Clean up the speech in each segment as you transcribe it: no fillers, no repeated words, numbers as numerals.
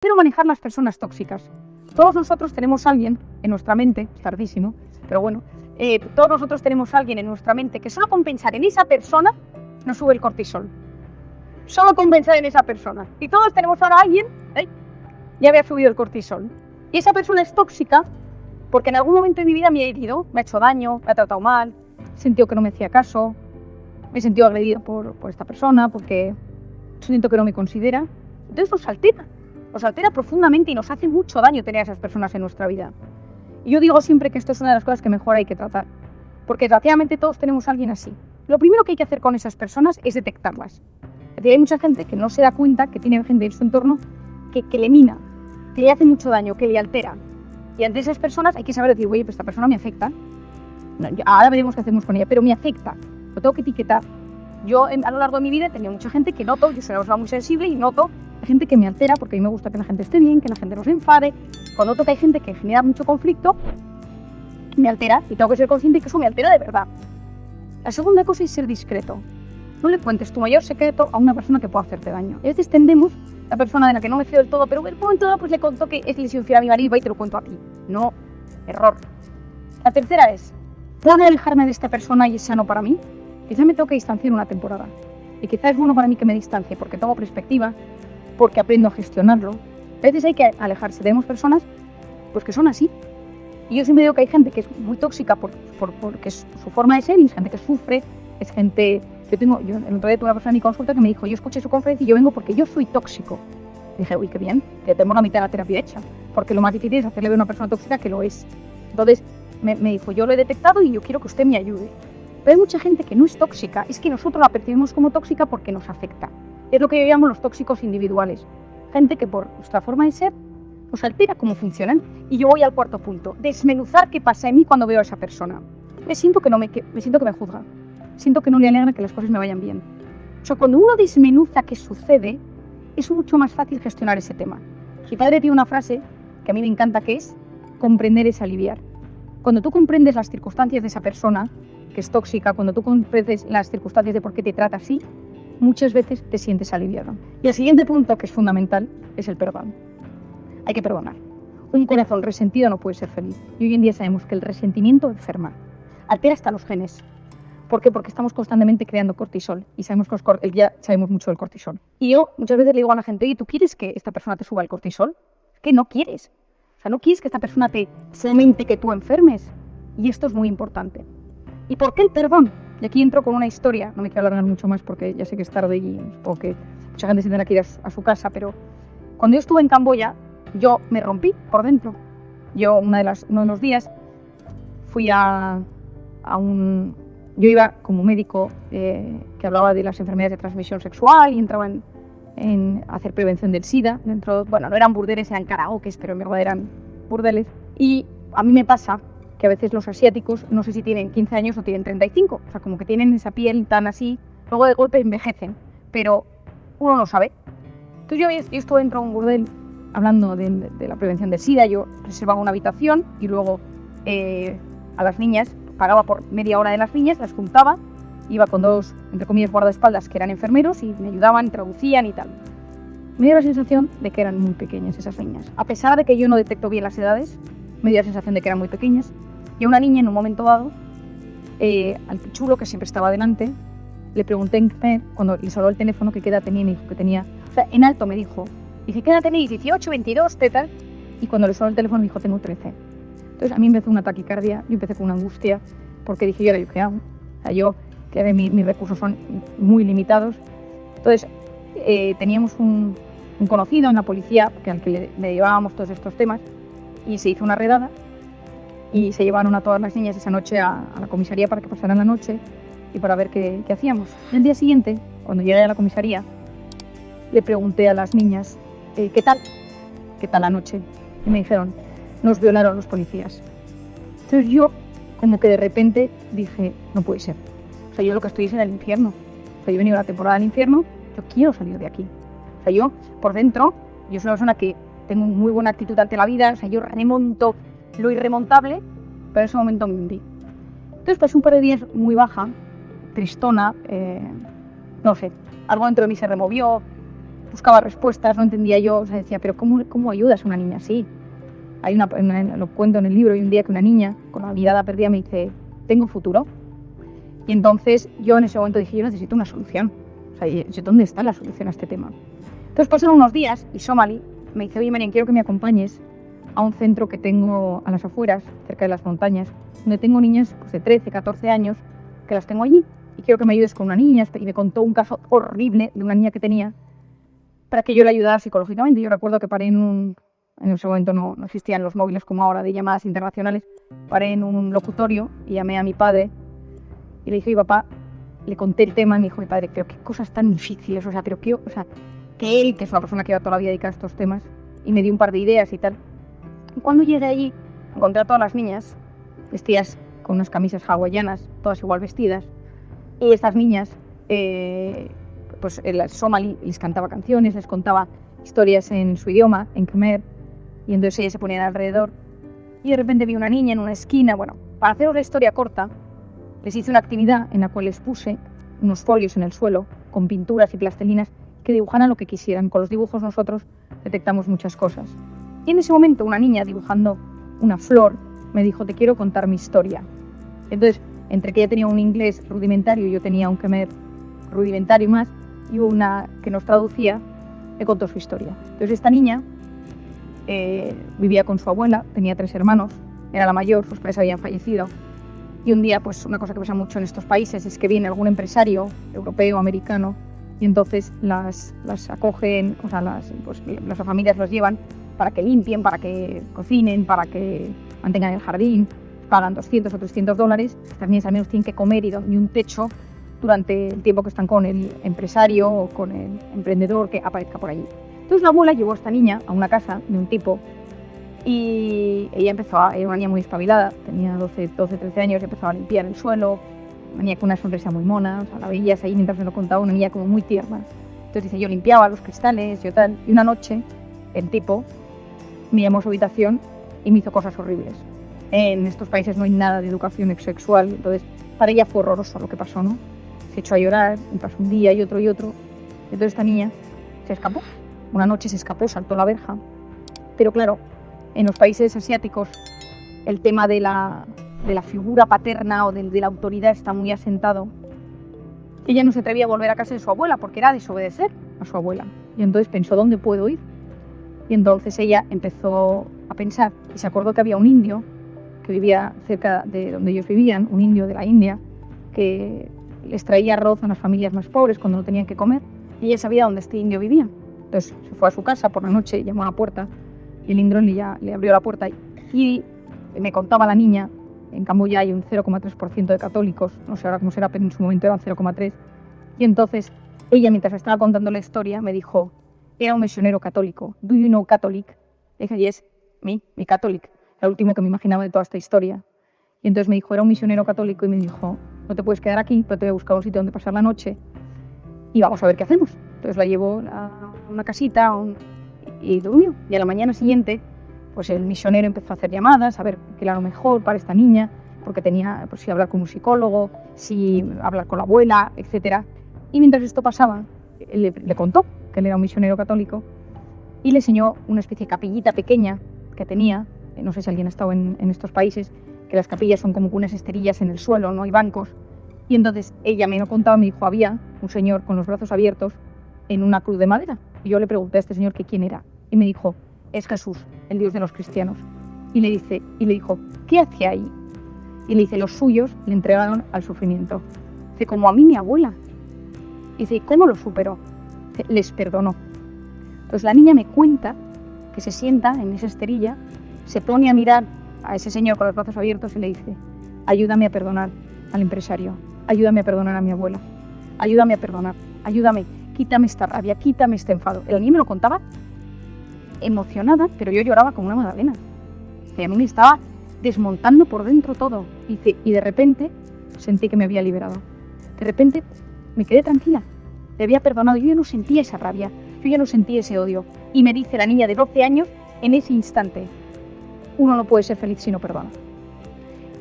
Pero manejar las personas tóxicas. Todos nosotros tenemos a alguien en nuestra mente, es tardísimo, pero bueno, todos nosotros tenemos a alguien en nuestra mente que solo con pensar en esa persona nos sube el cortisol. Solo con pensar en esa persona. Y todos tenemos ahora a alguien, ya había subido el cortisol. Y esa persona es tóxica porque en algún momento de mi vida me ha herido, me ha hecho daño, me ha tratado mal, he sentido que no me hacía caso, me he sentido agredido por esta persona porque siento que no me considera. Entonces nos altera profundamente y nos hace mucho daño tener a esas personas en nuestra vida. Y yo digo siempre que esto es una de las cosas que mejor hay que tratar, porque desgraciadamente todos tenemos a alguien así. Lo primero que hay que hacer con esas personas es detectarlas. Es decir, hay mucha gente que no se da cuenta que tiene gente en su entorno que le mina, que le hace mucho daño, que le altera. Y ante esas personas hay que saber decir, oye, pues esta persona me afecta. No, ahora veremos qué hacemos con ella, pero me afecta. Lo tengo que etiquetar. Yo a lo largo de mi vida he tenido mucha gente que noto, yo soy una persona muy sensible y noto gente que me altera porque a mí me gusta que la gente esté bien, que la gente no se enfade. Cuando noto que hay gente que genera mucho conflicto, me altera y tengo que ser consciente que eso me altera de verdad. La segunda cosa es ser discreto. No le cuentes tu mayor secreto a una persona que pueda hacerte daño. Y a veces tendemos, la persona de la que no me fío del todo, pero en un momento dado pues le contó que es lesión infiel a mi marido y te lo cuento a ti. No, error. La tercera es, ¿puedo alejarme de esta persona y es sano para mí? Quizá me tengo que distanciar una temporada. Y quizá es bueno para mí que me distancie porque tengo perspectiva, porque aprendo a gestionarlo. A veces hay que alejarse. Tenemos personas pues, que son así. Y yo siempre digo que hay gente que es muy tóxica porque es su forma de ser y es gente que sufre, es gente... Yo el otro día tuve una persona en mi consulta que me dijo, yo escuché su conferencia y yo vengo porque yo soy tóxico. Y dije, uy, qué bien, que tenemos la mitad de la terapia hecha. Porque lo más difícil es hacerle ver a una persona tóxica que lo es. Entonces me dijo, yo lo he detectado y yo quiero que usted me ayude. Pero hay mucha gente que no es tóxica, es que nosotros la percibimos como tóxica porque nos afecta. Es lo que yo llamo los tóxicos individuales. Gente que por nuestra forma de ser nos altera cómo funcionan. Y yo voy al cuarto punto, desmenuzar qué pasa en mí cuando veo a esa persona. Me siento que me juzga. Siento que no le alegra que las cosas me vayan bien. O sea, cuando uno desmenuza qué sucede, es mucho más fácil gestionar ese tema. Mi padre tiene una frase que a mí me encanta, que es comprender es aliviar. Cuando tú comprendes las circunstancias de esa persona que es tóxica, cuando tú comprendes las circunstancias de por qué te trata así, muchas veces te sientes aliviado. Y el siguiente punto, que es fundamental, es el perdón. Hay que perdonar. Un corazón resentido no puede ser feliz. Y hoy en día sabemos que el resentimiento enferma. Altera hasta los genes. ¿Por qué? Porque estamos constantemente creando cortisol y sabemos que ya sabemos mucho del cortisol. Y yo muchas veces le digo a la gente, oye, ¿tú quieres que esta persona te suba el cortisol? Es que no quieres. O sea, no quieres que esta persona te fomente que tú enfermes. Y esto es muy importante. ¿Y por qué el perdón? Y aquí entro con una historia, no me quiero alargar mucho más porque ya sé que es tarde y supongo que mucha gente se tendrá que ir a su casa, pero cuando yo estuve en Camboya, yo me rompí por dentro. Yo uno de los días fui yo iba como médico que hablaba de las enfermedades de transmisión sexual y entraba en hacer prevención del SIDA. No eran burdeles, eran karaokes, pero en verdad eran burdeles. Y a mí me pasa que a veces los asiáticos, no sé si tienen 15 años o tienen 35, o sea, como que tienen esa piel tan así, luego de golpe envejecen, pero uno no sabe. Entonces yo estuve dentro de un burdel hablando de la prevención del SIDA, yo reservaba una habitación y luego a las niñas, pagaba por media hora de las niñas, las juntaba, iba con dos, entre comillas, guardaespaldas que eran enfermeros y me ayudaban, traducían y tal. Me dio la sensación de que eran muy pequeñas esas niñas. A pesar de que yo no detecto bien las edades, me dio la sensación de que eran muy pequeñas. Y a una niña en un momento dado, al pichulo que siempre estaba delante, le pregunté cuando le sonó el teléfono que qué edad tenía y me dijo que tenía, o sea, en alto me dijo, dije, ¿qué edad tenéis? 18, 22, tal. Y cuando le sonó el teléfono me dijo, tengo 13. Entonces a mí me empezó una taquicardia, yo empecé con una angustia, porque dije, ¿yo qué hago? O sea, yo, que mis recursos son muy limitados. Entonces teníamos un conocido en la policía, al que le llevábamos todos estos temas, y se hizo una redada y se llevaron a todas las niñas esa noche a la comisaría para que pasaran la noche y para ver qué hacíamos. El día siguiente, cuando llegué a la comisaría, le pregunté a las niñas, ¿qué tal la noche? Y me dijeron, nos violaron los policías. Entonces yo, como que de repente dije, no puede ser. O sea, yo lo que estoy es en el infierno. O sea, yo he venido a la temporada del infierno, yo quiero salir de aquí. O sea, yo, por dentro, yo soy una persona que tengo muy buena actitud ante la vida, o sea, yo remonto lo irremontable, pero en ese momento me hundí. Entonces pasé un par de días muy baja, tristona, no sé, algo dentro de mí se removió, buscaba respuestas, no entendía yo, o sea, decía, pero ¿cómo ayudas a una niña así? Lo cuento en el libro, hay un día que una niña con la mirada perdida me dice, ¿tengo futuro? Y entonces yo en ese momento dije, yo necesito una solución. O sea, ¿dónde está la solución a este tema? Entonces pasaron unos días y Somali me dice, oye, Marian, quiero que me acompañes a un centro que tengo a las afueras, cerca de las montañas, donde tengo niñas pues, de 13, 14 años, que las tengo allí, y quiero que me ayudes con una niña. Y me contó un caso horrible de una niña que tenía para que yo la ayudara psicológicamente. Yo recuerdo que paré en ese momento no existían los móviles como ahora de llamadas internacionales, paré en un locutorio y llamé a mi padre y le dije, papá, le conté el tema y me dijo, mi padre, pero qué cosas tan difíciles, o sea, que él, que es una persona que lleva toda la vida dedicada a estos temas, y me dio un par de ideas y tal. Y cuando llegué allí, encontré a todas las niñas vestidas con unas camisas hawaianas, todas igual vestidas, y estas niñas, pues el Somali les cantaba canciones, les contaba historias en su idioma, en Khmer, y entonces ellas se ponían alrededor, y de repente vi una niña en una esquina. Bueno, para haceros la historia corta, les hice una actividad en la cual les puse unos folios en el suelo, con pinturas y plastilinas, que dibujaran lo que quisieran. Con los dibujos nosotros detectamos muchas cosas. Y en ese momento una niña dibujando una flor me dijo, te quiero contar mi historia. Entonces, entre que ella tenía un inglés rudimentario y yo tenía un khmer rudimentario más, y una que nos traducía, me contó su historia. Entonces esta niña vivía con su abuela, tenía 3 hermanos, era la mayor, sus padres habían fallecido. Y un día, pues una cosa que pasa mucho en estos países es que viene algún empresario europeo, americano, y entonces las acogen, o sea, las familias los llevan para que limpien, para que cocinen, para que mantengan el jardín, pagan $200 o $300. Estas niñas al menos tienen que comer y un techo durante el tiempo que están con el empresario o con el emprendedor que aparezca por allí. Entonces la abuela llevó a esta niña a una casa de un tipo y ella era una niña muy espabilada, tenía 12, 13 años, y empezó a limpiar el suelo, una niña con una sonrisa muy mona, o sea, la veías ahí mientras me lo contaba, una niña como muy tierna. Entonces dice, yo limpiaba los cristales, yo tal, y una noche el tipo me llamó a su habitación y me hizo cosas horribles. En estos países no hay nada de educación sexual, entonces para ella fue horroroso lo que pasó, ¿no? Se echó a llorar, y pasó un día y otro y otro. Entonces esta niña se escapó. Una noche se escapó, saltó la verja. Pero claro, en los países asiáticos el tema de la figura paterna o de la autoridad está muy asentado. Ella no se atrevía a volver a casa de su abuela porque era desobedecer a su abuela. Y entonces pensó, ¿dónde puedo ir? Y entonces ella empezó a pensar y se acordó que había un indio que vivía cerca de donde ellos vivían, un indio de la India, que les traía arroz a las familias más pobres cuando no tenían que comer, y ella sabía dónde este indio vivía. Entonces se fue a su casa por la noche, llamó a la puerta, y el indio le abrió la puerta y me contaba la niña, en Camboya hay un 0,3% de católicos, no sé ahora cómo será, pero en su momento eran 0,3%, y entonces ella, mientras estaba contando la historia, me dijo, era un misionero católico, ¿do you know Catholic? Le dije, yes, mi Catholic, era lo último que me imaginaba de toda esta historia. Y entonces me dijo, era un misionero católico, y me dijo, no te puedes quedar aquí, pero te voy a buscar un sitio donde pasar la noche y vamos a ver qué hacemos. Entonces la llevó a una casita y durmió. Y a la mañana siguiente, pues el misionero empezó a hacer llamadas, a ver qué era lo mejor para esta niña, porque tenía, pues si hablar con un psicólogo, si hablar con la abuela, etc. Y mientras esto pasaba, él le contó que él era un misionero católico y le enseñó una especie de capillita pequeña que tenía. No sé si alguien ha estado en estos países, que las capillas son como unas esterillas en el suelo, no hay bancos. Y entonces ella me lo contaba, me dijo, había un señor con los brazos abiertos en una cruz de madera. Y yo le pregunté a este señor que quién era. Y me dijo, es Jesús, el Dios de los cristianos. Y le dijo, ¿qué hacía ahí? Y le dice, los suyos le entregaron al sufrimiento. Dice, como a mí mi abuela. Y dice, ¿cómo lo superó? Dice, les perdonó. Entonces la niña me cuenta que se sienta en esa esterilla, se pone a mirar a ese señor con los brazos abiertos y le dice, ayúdame a perdonar al empresario, ayúdame a perdonar a mi abuela, ayúdame a perdonar, ayúdame, quítame esta rabia, quítame este enfado. El niño me lo contaba emocionada, pero yo lloraba como una magdalena. A mí me estaba desmontando por dentro todo. Y de repente sentí que me había liberado. De repente me quedé tranquila, le había perdonado, yo ya no sentía esa rabia, yo ya no sentía ese odio. Y me dice la niña de 12 años, en ese instante, uno no puede ser feliz si no perdona.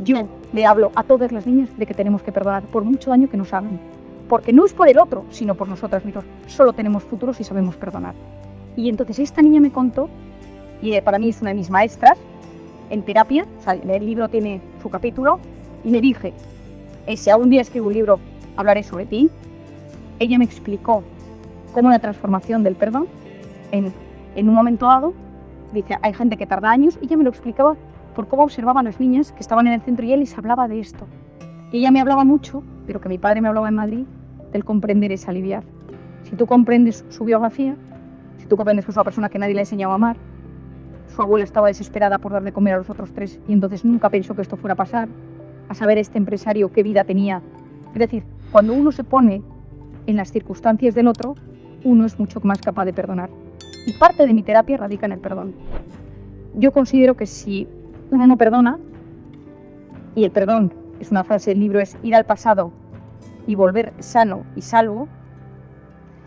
Yo le hablo a todas las niñas de que tenemos que perdonar por mucho daño que nos hagan, porque no es por el otro, sino por nosotras mismas. Solo tenemos futuro si sabemos perdonar. Y entonces esta niña me contó, y para mí es una de mis maestras en terapia, o sea, el libro tiene su capítulo, y me dije, si algún día escribo un libro, hablaré sobre ti. Ella me explicó cómo la transformación del perdón, en un momento dado, dice, hay gente que tarda años, y ella me lo explicaba por cómo observaba a las niñas que estaban en el centro y él les hablaba de esto. Y ella me hablaba mucho, pero que mi padre me hablaba en Madrid, del comprender es aliviar. Si tú comprendes su biografía, si tú comprendes que es una persona que nadie le ha enseñado a amar, su abuela estaba desesperada por dar de comer a los otros 3 y entonces nunca pensó que esto fuera a pasar, a saber este empresario qué vida tenía. Es decir, cuando uno se pone en las circunstancias del otro, uno es mucho más capaz de perdonar. Y parte de mi terapia radica en el perdón. Yo considero que si uno no perdona, y el perdón, es una frase del libro, es ir al pasado y volver sano y salvo,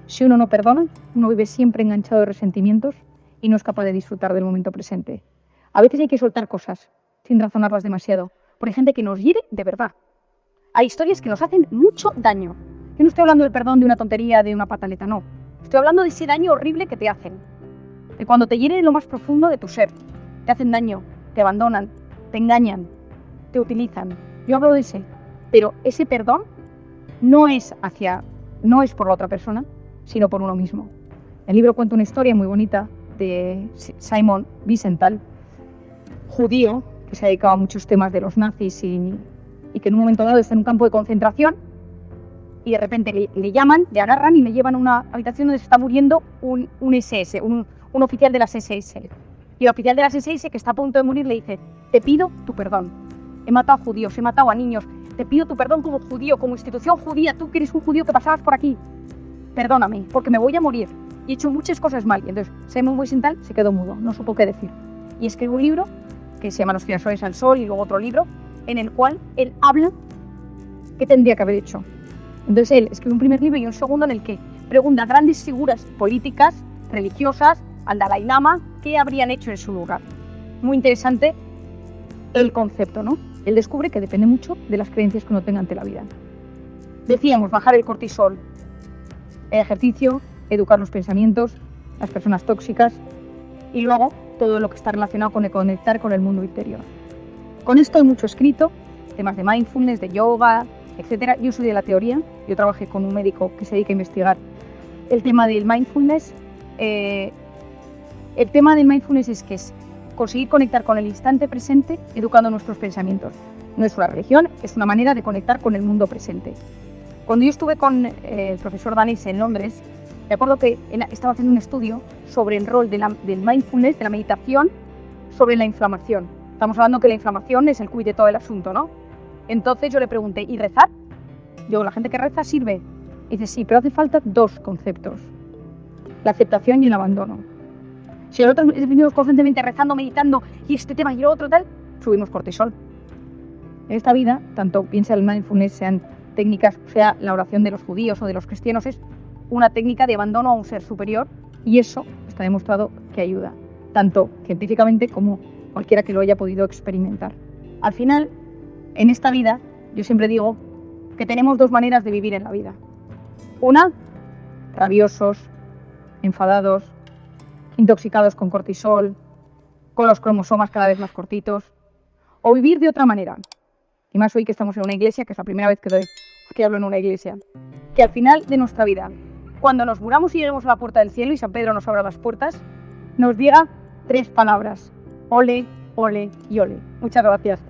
si uno no perdona, uno vive siempre enganchado de resentimientos y no es capaz de disfrutar del momento presente. A veces hay que soltar cosas sin razonarlas demasiado, porque hay gente que nos hiere de verdad. Hay historias que nos hacen mucho daño. Yo no estoy hablando del perdón de una tontería, de una pataleta, no. Estoy hablando de ese daño horrible que te hacen. De cuando te hieren en lo más profundo de tu ser. Te hacen daño, te abandonan, te engañan, te utilizan. Yo hablo de ese. Pero ese perdón no es por la otra persona, sino por uno mismo. El libro cuenta una historia muy bonita de Simon Wiesenthal, judío, que se ha dedicado a muchos temas de los nazis y que en un momento dado está en un campo de concentración y de repente le llaman, le agarran y le llevan a una habitación donde se está muriendo un SS, un oficial de las SS. Y el oficial de las SS, que está a punto de morir, le dice, te pido tu perdón. He matado a judíos, he matado a niños. Te pido tu perdón como judío, como institución judía. Tú que eres un judío que pasabas por aquí. Perdóname, porque me voy a morir. Y he hecho muchas cosas mal. Y entonces Simon Wiesenthal se quedó mudo, no supo qué decir. Y escribió un libro que se llama Los girasoles al sol y luego otro libro en el cual él habla qué tendría que haber hecho. Entonces él escribe un primer libro y un segundo en el que pregunta a grandes figuras políticas, religiosas, al Dalai Lama, qué habrían hecho en su lugar. Muy interesante el concepto, ¿no? Él descubre que depende mucho de las creencias que uno tenga ante la vida. Decíamos, bajar el cortisol, el ejercicio, educar los pensamientos, las personas tóxicas y luego todo lo que está relacionado con el conectar con el mundo interior. Con esto hay mucho escrito, temas de mindfulness, de yoga, etc. Yo soy de la teoría, yo trabajé con un médico que se dedica a investigar el tema del mindfulness. El tema del mindfulness es que es conseguir conectar con el instante presente educando nuestros pensamientos. No es una religión, es una manera de conectar con el mundo presente. Cuando yo estuve con el profesor Danis en Londres, me acuerdo que estaba haciendo un estudio sobre el rol del mindfulness, de la meditación, sobre la inflamación. Estamos hablando que la inflamación es el quid de todo el asunto, ¿no? Entonces yo le pregunté, ¿y rezar? Yo, ¿la gente que reza sirve? Y dice, sí, pero hace falta 2 conceptos. La aceptación y el abandono. Si nosotros venimos constantemente rezando, meditando, y este tema y lo otro tal, subimos cortisol. En esta vida, tanto piensa el mindfulness, sean técnicas, sea la oración de los judíos o de los cristianos, es una técnica de abandono a un ser superior y eso está demostrado que ayuda, tanto científicamente como cualquiera que lo haya podido experimentar. Al final, en esta vida, yo siempre digo que tenemos 2 maneras de vivir en la vida. Una, rabiosos, enfadados, intoxicados con cortisol, con los cromosomas cada vez más cortitos, o vivir de otra manera. Y más hoy que estamos en una iglesia, que es la primera vez que hablo en una iglesia, que al final de nuestra vida, cuando nos muramos y lleguemos a la puerta del cielo y San Pedro nos abra las puertas, nos diga 3 palabras: ole, ole y ole. Muchas gracias.